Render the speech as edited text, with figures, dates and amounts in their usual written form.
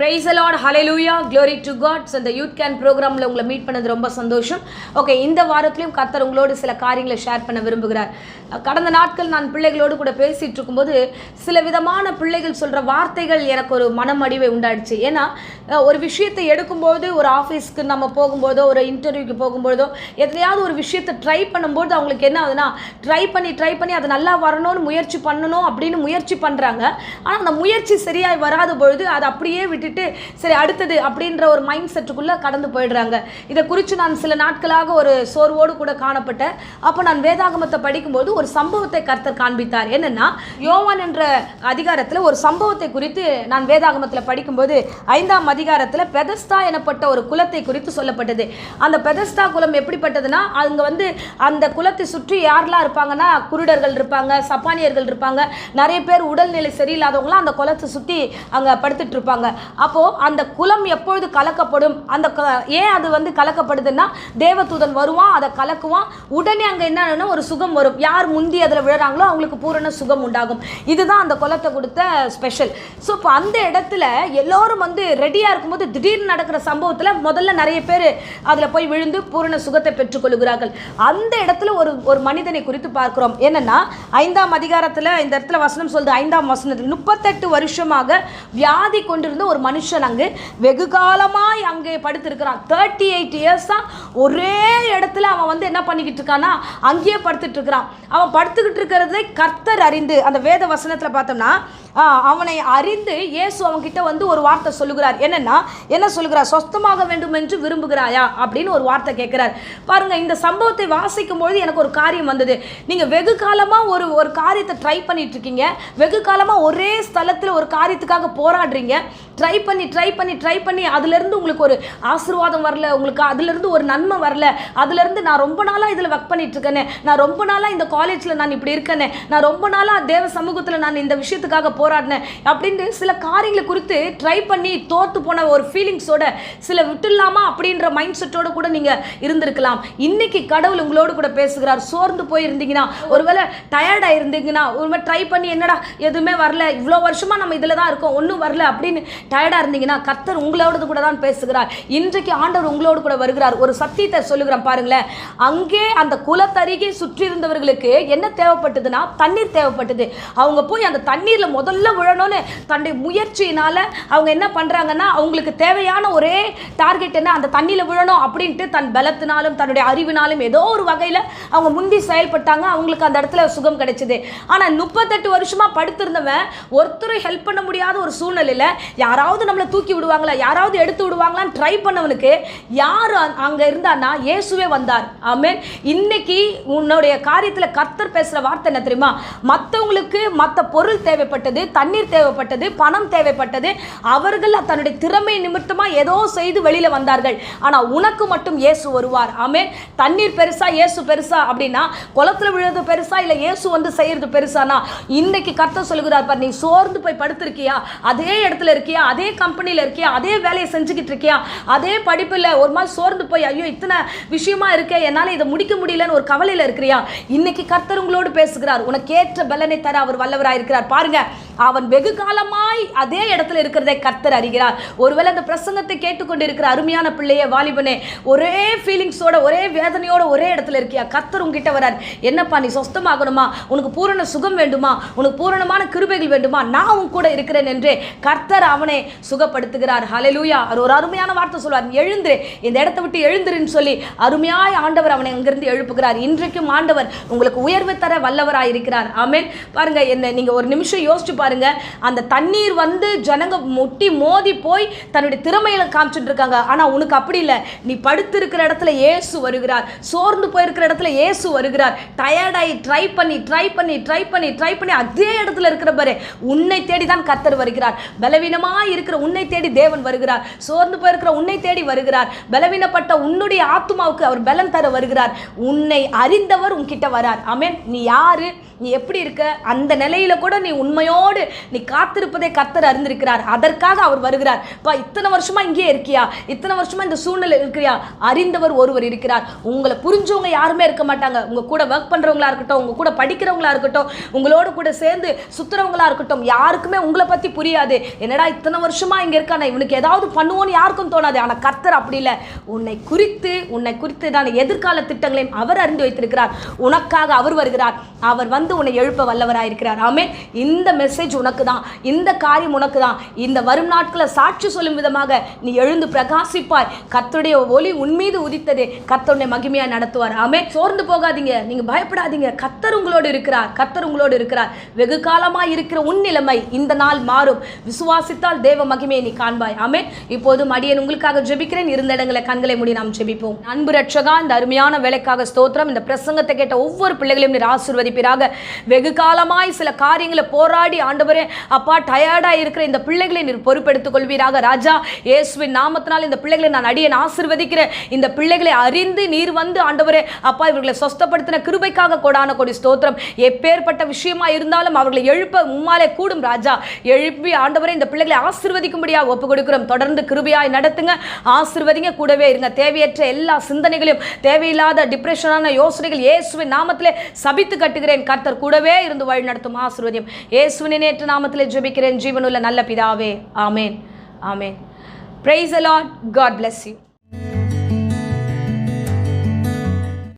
Praise the Lord, hallelujah, glory to God. So the youth camp programல உங்களை meet பண்ணது ரொம்ப சந்தோஷம். ஓகே, இந்த வாரத்திலும் கர்த்தர் உங்களோடு சில காரியங்களை ஷேர் பண்ண விரும்புகிறார். கடந்த நாட்கள் நான் பிள்ளைகளோடு கூட பேசிட்டு இருக்கும்போது சில விதமான பிள்ளைகள் சொல்ற வார்த்தைகள் எனக்கு ஒரு மனமடிவை உண்டாயிடுச்சு. ஏன்னா ஒரு விஷயத்தை எடுக்கும்போது ஒரு ஆஃபீஸ்க்கு நம்ம போகும்போதோ ஒரு இன்டர்வியூக்கு போகும்போதோ எதையாவது ஒரு விஷயத்தை ட்ரை பண்ணும்போது அவங்களுக்கு என்ன ஆகுதுன்னா ட்ரை பண்ணி அது நல்லா வரணும்னு முயற்சி பண்ணணும் அப்படின்னு முயற்சி பண்ணுறாங்க. ஆனால் அந்த முயற்சி சரியாய் வராத பொழுது அதை அப்படியே விட்டுட்டு சரி அடுத்தது அப்படின்ற ஒரு மைண்ட் செட்டுக்குள்ளே கடந்து போயிடுறாங்க. இதை குறித்து நான் சில நாட்களாக ஒரு சோர்வோடு கூட காணப்பட்டேன். அப்போ நான் வேதாகமத்தை படிக்கும்போது ஒரு சம்பவத்தை கர்த்தர் காண்பித்தார். என்னன்னா, யோவான் என்ற அதிகாரத்தில் ஒரு சம்பவத்தை குறித்து நான் வேதாகமத்தில் படிக்கும்போது 5ஆம் அதிகாரத்தில் பெதஸ்தா எனப்பட்ட ஒரு குலத்தை குறித்து சொல்லப்பட்டது. அந்த பெதஸ்தா குலம் எப்படிப்பட்டதுன்னா, அங்கே அந்த குலத்தை சுற்றி யாரெல்லாம் இருப்பாங்கன்னா, குருடர்கள் இருப்பாங்க, சப்பானியர்கள் இருப்பாங்க, நிறைய பேர் உடல்நிலை சரியில்லாதவங்களாம் அந்த குலத்தை சுற்றி அங்கே படுத்துட்டு இருப்பாங்க. அப்போது அந்த குலம் எப்பொழுது கலக்கப்படும், ஏன் அது கலக்கப்படுதுன்னா, தேவதூதன் வருவான், அதை கலக்குவான், உடனே அங்கே என்னன்னா ஒரு சுகம் வரும். யார் முந்தி அதில் விழுறாங்களோ அவங்களுக்கு பூரண சுகம் உண்டாகும். இதுதான் அந்த குலத்தை கொடுத்த ஸ்பெஷல். ஸோ இப்போ அந்த இடத்துல எல்லோரும் ரெடியாக இருக்கும்போது திடீர்னு நடக்கிற சம்பவத்தில் முதல்ல நிறைய பேர் அதில் போய் விழுந்து பூரண சுகத்தை பெற்றுக்கொள்கிறார்கள். அந்த இடத்துல ஒரு மனிதனை குறித்து பார்க்கிறோம். என்னன்னா, 5ஆம் அதிகாரத்தில் இந்த இடத்துல வசனம் சொல்லுது, 5ஆம் வசனத்தில் 38 வருஷமாக வியாதி கொண்டிருந்த ஒரு மனுஷன் அங்கு வெகு காலமாய் அங்கே படுத்திருக்கிறான். 38 இயர்ஸாக ஒரே இடத்துல அவன் என்ன பண்ணிக்கிட்டு இருக்கான்னா அங்கேயே படுத்துட்டு இருக்கிறான். அவன் படுத்துக்கிட்டு இருக்கிறதை கர்த்தர் அறிந்து, அந்த வேத வசனத்தில் பார்த்தோம்னா அவனை அறிந்து இயேசு அவன்கிட்ட ஒரு வார்த்தை சொல்லுகிறார். என்ன சொல்லுகிறார்? சொஸ்தமாக வேண்டும் என்று விரும்புகிறாயா அப்படின்னு ஒரு வார்த்தை கேட்கிறார். பாருங்க, இந்த சம்பவத்தை வாசிக்கும் பொழுது எனக்கு ஒரு காரியம் வந்தது. நீங்க வெகு காலமா ஒரு காரியத்தை ட்ரை பண்ணிட்டு இருக்கீங்க, வெகு காலமா ஒரே ஸ்தலத்தில் ஒரு காரியத்துக்காக போராடுறீங்க, ட்ரை பண்ணி அதுலேருந்து உங்களுக்கு ஒரு ஆசீர்வாதம் வரல, உங்களுக்கு அதுலேருந்து ஒரு நன்மை வரல, அதுலேருந்து நான் ரொம்ப நாளாக இதில் ஒர்க் பண்ணிட்டு இருக்கேனே, நான் ரொம்ப நாளாக இந்த காலேஜில் நான் இப்படி இருக்கேனே, நான் ரொம்ப நாளாக தேவ சமூகத்தில் நான் இந்த விஷயத்துக்காக போராடினேன் அப்படின்னு சில காரியங்களை குறித்து ட்ரை பண்ணி தோற்று போன ஒரு ஃபீலிங்ஸோட சில விட்டுலாமா அப்படின்ற மைண்ட் செட்டோட கூட நீங்கள் இருந்திருக்கலாம். இன்னைக்கு கடவுள் உங்களோடு கூட பேசுகிறார். சோர்ந்து போயிருந்தீங்கன்னா, ஒருவேளை டயர்டாக இருந்தீங்கன்னா, ஒருவேளை ட்ரை பண்ணி என்னடா எதுவுமே வரல, இவ்வளோ வருஷமாக நம்ம இதில் தான் இருக்கோம், ஒன்றும் வரல அப்படின்னு டயர்டாக இருந்தீங்கன்னா, கர்த்தர் உங்களோடு கூட தான் பேசுகிறார். இன்றைக்கு ஆண்டவர் உங்களோடு கூட வருகிறார். ஒரு சத்தியத்தை சொல்லுகிறேன் பாருங்களேன். அங்கே அந்த குலத்தருகே சுற்றி இருந்தவர்களுக்கு என்ன தேவைப்பட்டதுன்னா, தண்ணீர் தேவைப்பட்டது. அவங்க போய் அந்த தண்ணீரில் முதல்ல விழணும்னு தன்னுடைய முயற்சியினால அவங்க என்ன பண்றாங்கன்னா, அவங்களுக்கு தேவையான ஒரே டார்கெட் என்ன, அந்த தண்ணியில் விழணும் அப்படின்ட்டு தன் பலத்தினாலும் தன்னுடைய அறிவினாலும் ஏதோ ஒரு வகையில் அவங்க முந்தி செயல்பட்டாங்க. அவங்களுக்கு அந்த இடத்துல சுகம் கிடைச்சது. ஆனால் 38 வருஷமா படுத்திருந்தவன் ஒருத்தரும் ஹெல்ப் பண்ண முடியாத ஒரு சூழ்நிலையில் யாராவது நம்மளை தூக்கி விடுவாங்களா, யாராவது எடுத்து விடுவாங்களான்னு ட்ரை பண்ணவனுக்கு யார் அங்கே இருந்தான்னா இயேசுவே வந்தார். ஆமென். இன்னைக்கு உன்னுடைய காரியத்தில் கர்த்தர் பேசுகிற வார்த்தை என்ன தெரியுமா? மற்றவங்களுக்கு மற்ற பொருள் தேவைப்பட்டது, தண்ணீர் தேவைப்பட்டது, பணம் தேவைப்பட்டது, அவர்கள் தன்னுடைய திறமை நிமித்தமாக ஏதோ செய்து வெளியில் வந்தார்கள். ஆனால் உனக்கு மட்டும் இயேசு வருவார். ஆமென். தண்ணீர் பெருசா இயேசு பெருசா அப்படின்னா, குளத்தில் விழுறது பெருசா இல்லை இயேசு செய்யறது பெருசானா, இன்னைக்கு கர்த்தர் சொல்லுகிறார் பார், நீ சோர்ந்து போய் படுத்திருக்கியா, அதே இடத்துல இருக்கியா, அதே கம்பெனியில் இருக்கியா, அதே வேலையை செஞ்சுக்கிட்டு இருக்கியா, அதே படிப்பில் ஒரு மாதிரி சோர்ந்து போய் ஐயோ இத்தனை விஷயமா இருக்கே, என்னால் இதை முடிக்க முடியலன்னு ஒரு கவலையில் இருக்கிறியா, இன்னைக்கு கர்த்தர் உங்களோடு பேசுகிறார். உனக்கேற்ற பலனை தர அவர் வல்லவராக இருக்கிறார். பாருங்க, அவன் வெகு காலமாய் அதே இடத்துல இருக்கிறதை கர்த்தர் அறிகிறார். ஒருவேளை அந்த பிரசங்கத்தை கேட்டுக்கொண்டு இருக்கிற அருமையான பிள்ளையே, வாலிபனே, ஒரே ஃபீலிங்ஸோட ஒரே வேதனையோட ஒரே இடத்துல இருக்கியா, கர்த்தர் உங்ககிட்ட வரார். என்னப்பா நீ சொஸ்தமாகணுமா, உனக்கு பூரண சுகம் வேண்டுமா, உனக்கு பூரணமான கிருபைகள் வேண்டுமா, நான் உன் கூட இருக்கிறேன் என்று கர்த்தர் அவனை சுகப்படுத்துகிறார். ஹல்லேலூயா. அவர் ஒரு அருமையான வார்த்தை சொல்வார், எழுந்து இந்த இடத்தை விட்டு எழுந்துருன்னு சொல்லி அருமையாய் ஆண்டவர் அவனை அங்கிருந்து எழுப்புகிறார். இன்றைக்கும் ஆண்டவர் உங்களுக்கு உயர்வு தர வல்லவராய் இருக்கிறார். ஆமென். பாருங்க, என்ன நீங்க ஒரு நிமிஷம் யோசிச்சு பாருங்க. அந்த தண்ணீர் ஜனங்க முட்டி மோதி போய் தன்னுடைய திறமையில காமிச்சிட்டு இருக்காங்க. ஆனா உனக்கு அப்படி இல்லை. நீ படுத்து இருக்கிற இடத்துல இயேசு வருகிறார். சோர்ந்து போயிருக்கிற இடத்துல இயேசு வருகிறார். டயர்டாகி ட்ரை பண்ணி அதே இடத்துல இருக்கிற பாரு, உன்னை தேடி தான் கர்த்தர் வருகிறார். பலவீனமா இருக்கிற உன்னை தேடி தேவன் வருகிறார். சோர்ந்து போயிருக்கிற உன்னை தேடி வருகிறார். பலவீனப்பட்ட உன்னுடைய ஆத்துமாவுக்கு அவர் பலன் தர வருகிறார். உன்னை அறிந்தவர் உன்கிட்ட வரார். ஆமென். நீ யாரு, நீ எப்படி இருக்க, அந்த நிலையில கூட நீ உண்மையோடு பொறுமையோடு நீ காத்திருப்பதை கர்த்தர் அறிந்திருக்கிறார். அதற்காக அவர் வருகிறார். இத்தனை வருஷமா இங்கே இருக்கியா, இத்தனை வருஷமா இந்த சூழ்நிலை இருக்கிறியா, அறிந்தவர் ஒருவர் இருக்கிறார். உங்களை புரிஞ்சவங்க யாருமே இருக்க மாட்டாங்க. உங்க கூட ஒர்க் பண்றவங்களா இருக்கட்டும், உங்க கூட படிக்கிறவங்களா இருக்கட்டும், உங்களோட கூட சேர்ந்து சுத்துறவங்களா இருக்கட்டும், யாருக்குமே உங்களை பத்தி புரியாது. என்னடா இத்தனை வருஷமா இங்க இருக்கானே, இவனுக்கு ஏதாவது பண்ணுவோன்னு யாருக்கும் தோணாது. ஆனா கர்த்தர் அப்படி இல்லை. உன்னை குறித்து தான் எதிர்கால திட்டங்களையும் அவர் அறிந்து வைத்திருக்கிறார். உனக்காக அவர் வருகிறார். அவர் வந்து உன்னை எழுப்ப வல்லவராயிருக்கிறார். ஆமென். இந்த மெசேஜ் உனக்கு தான், இந்த காரியம் உனக்கு தான். இந்த வரும் நாட்களை சாட்சி சொல்லும் விதமாக நீ எழுந்து பிரகாசிப்பாய். கர்த்தருடைய ஒளி உன்மீது உதித்தது. கர்த்தருடைய மகிமையா நடத்துவார். ஆமென். சோர்ந்து போகாதீங்க, நீங்க பயப்படாதீங்க. கர்த்தர் உங்களோடு இருக்கிறார். கர்த்தர் உங்களோடு இருக்கிறார். வெகு காலமா இருக்கிற உன் நிலைமை இந்த நாள் மாறும். விசுவாசித்தால் தேவ மகிமையை நீ காண்பாய். ஆமென். இப்போது அடியேன் உங்களுக்காக ஜெபிக்கிறேன். இருந்த இடங்களை கண்களை மூடி நாம் ஜெபிப்போம். அன்பு ரட்சகா, இந்த அருமையான வேலைக்காக ஸ்தோத்திரம். இந்த பிரசங்கத்தை கேட்ட ஒவ்வொரு பிள்ளைகளையும் நீர் ஆசீர்வதிப்பீராக. வெகு காலமாய் சில காரியங்களை போராடி ஆண்டவரே அப்பா டயர்டா இருக்கிற இந்த பிள்ளைகளை நீர் பொறுப்பெடுத்துக் கொள்வீராக. ராஜா, இயேசுவின் நாமத்தினால் இந்த பிள்ளைகளை நான் அடியேன் ஆசீர்வதிக்கிறேன். இந்த பிள்ளைகளை அறிந்து நீர் வந்து ஆண்டவரே அப்பா இவர்களை சொஸ்தப்படுத்தின கிருபைக்காக கொடான கொடி ஸ்தோத்திரம். எப்பேற்பட்ட விஷயமா இருந்தாலும் அவர்களை எழுப்ப உம்மாலே கூடும் ராஜா. எழுப்பி ஆண்டவரே இந்த பிள்ளைகளை ஆசீர்வதிக்கும்படியாக ஒப்பு கொடுக்கிறோம். தொடர்ந்து கிருபையாய் நடத்துங்க, ஆசீர்வதிங்க, கூடவே இருங்க. தேவையற்ற எல்லா சிந்தனைகளையும், தேவையில்லாத டிப்ரெஷனான யோசனைகள் இயேசுவின் நாமத்திலே சபித்து கட்டுகிறேன். கர்த்தர் கூடவே இருந்து வழி நடத்தும். ஆசீர்வதியும் இயேசுவின் நேற்று நாமத்திலே ஜெபிக்கிறேன் ஜீவனுள்ள நல்ல பிதாவே. ஆமென். ஆமென். Praise the Lord. God bless you.